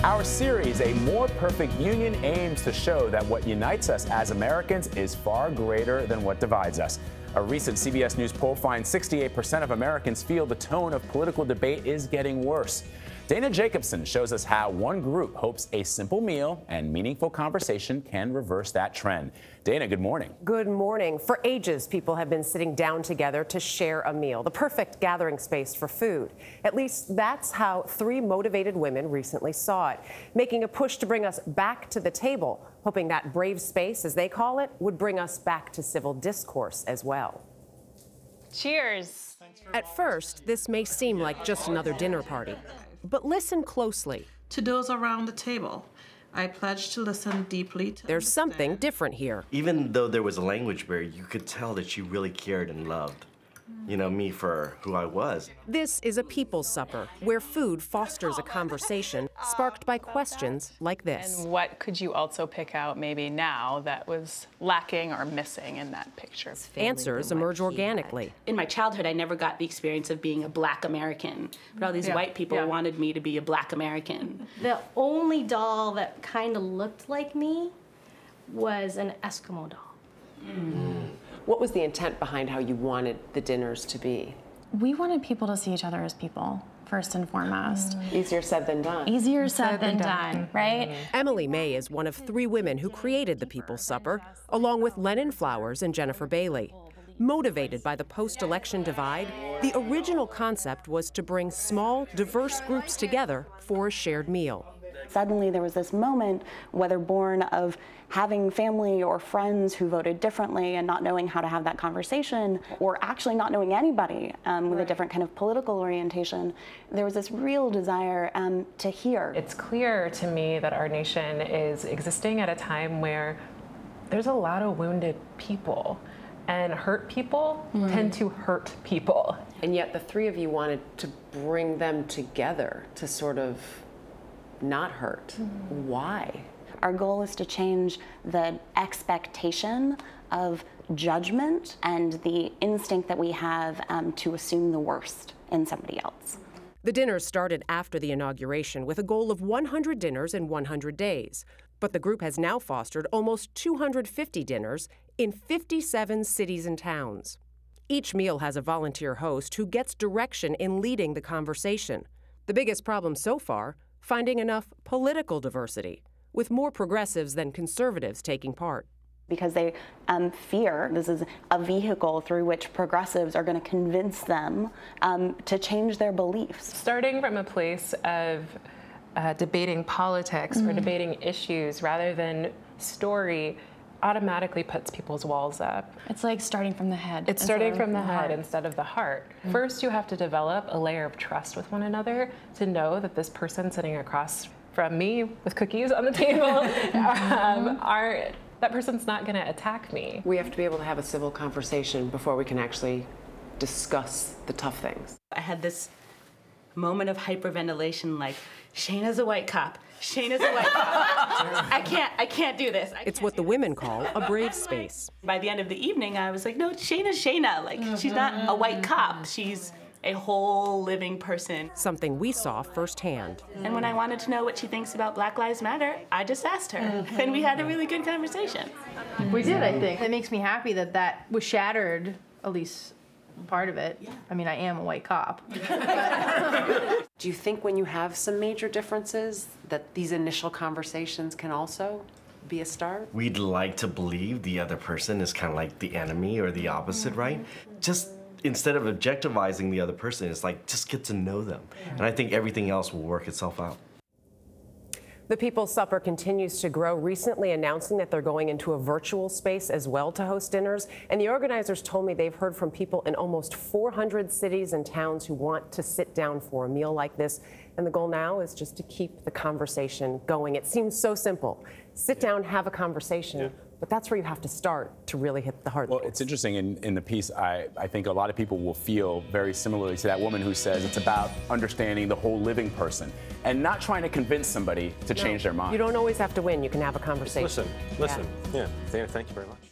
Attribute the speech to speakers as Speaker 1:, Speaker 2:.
Speaker 1: Our series, A More Perfect Union, aims to show that what unites us as Americans is far greater than what divides us. A recent CBS News poll finds 68% of Americans feel the tone of political debate is getting worse. Dana Jacobson shows us how one group hopes a simple meal and meaningful conversation can reverse that trend. Dana, good morning.
Speaker 2: Good morning. For ages, people have been sitting down together to share a meal, the perfect gathering space for food. At least that's how three motivated women recently saw it, making a push to bring us back to the table, hoping that brave space, as they call it, would bring us back to civil discourse as well.
Speaker 3: Cheers.
Speaker 2: At first, this may seem like just another dinner party. But listen closely.
Speaker 4: To those around the table, I pledge to listen deeply.
Speaker 2: There's something different here.
Speaker 5: Even though there was a language barrier, you could tell that she really cared and loved, me for who I was.
Speaker 2: This is a people's supper, where food fosters a conversation sparked by questions like this.
Speaker 3: And what could you also pick out maybe now that was lacking or missing in that picture?
Speaker 2: Answers emerge organically.
Speaker 6: In my childhood, I never got the experience of being a Black American, but all these white people wanted me to be a Black American.
Speaker 7: The only doll that kind of looked like me was an Eskimo doll.
Speaker 2: What was the intent behind how you wanted the dinners to be?
Speaker 8: We wanted people to see each other as people, first and foremost.
Speaker 2: Easier said than done.
Speaker 8: Easier said than done, right?
Speaker 2: Emily May is one of three women who created the People's Supper, along with Lennon Flowers and Jennifer Bailey. Motivated by the post-election divide, the original concept was to bring small, diverse groups together for a shared meal.
Speaker 9: Suddenly there was this moment, whether born of having family or friends who voted differently and not knowing how to have that conversation, or actually not knowing anybody with a different kind of political orientation, there was this real desire to hear.
Speaker 10: It's clear to me that our nation is existing at a time where there's a lot of wounded people, and hurt people tend to hurt people.
Speaker 2: And yet the three of you wanted to bring them together to sort of not hurt. Why?
Speaker 9: Our goal is to change the expectation of judgment and the instinct that we have to assume the worst in somebody else.
Speaker 2: The dinners started after the inauguration with a goal of 100 dinners in 100 days. But the group has now fostered almost 250 dinners in 57 cities and towns. Each meal has a volunteer host who gets direction in leading the conversation. The biggest problem so far, finding enough political diversity, with more progressives than conservatives taking part.
Speaker 9: Because they fear this is a vehicle through which progressives are going to convince them to change their beliefs.
Speaker 10: Starting from a place of debating politics or debating issues rather than story automatically puts people's walls up.
Speaker 8: It's like starting from the head.
Speaker 10: It's starting from the head instead of the heart. First, you have to develop a layer of trust with one another to know that this person sitting across from me with cookies on the table, that person's not going to attack me.
Speaker 2: We have to be able to have a civil conversation before we can actually discuss the tough things.
Speaker 6: I had this moment of hyperventilation, like, Shayna's a white cop. Shayna's a white cop. I can't do this.
Speaker 2: It's what the women call a brave space.
Speaker 6: By the end of the evening, I was like, no, Shayna's Shayna. Like, she's not a white cop. She's a whole living person.
Speaker 2: Something we saw firsthand.
Speaker 6: And when I wanted to know what she thinks about Black Lives Matter, I just asked her. And we had a really good conversation.
Speaker 11: We did, I think. It makes me happy that that was shattered, at least part of it. I mean, I am a white cop.
Speaker 2: Do you think when you have some major differences that these initial conversations can also be a start?
Speaker 5: We'd like to believe the other person is kind of like the enemy or the opposite, right? Just instead of objectivizing the other person, it's like, just get to know them. And I think everything else will work itself out.
Speaker 2: The People's Supper continues to grow, recently announcing that they're going into a virtual space as well to host dinners. And the organizers told me they've heard from people in almost 400 cities and towns who want to sit down for a meal like this. And the goal now is just to keep the conversation going. It seems so simple. Sit down, have a conversation. But that's where you have to start to really hit the hard
Speaker 1: Well,
Speaker 2: things.
Speaker 1: it's interesting in the piece, I think a lot of people will feel very similarly to that woman who says it's about understanding the whole living person and not trying to convince somebody to change their mind.
Speaker 2: You don't always have to win. You can have a conversation.
Speaker 12: Listen. Yeah. Dana, thank you very much.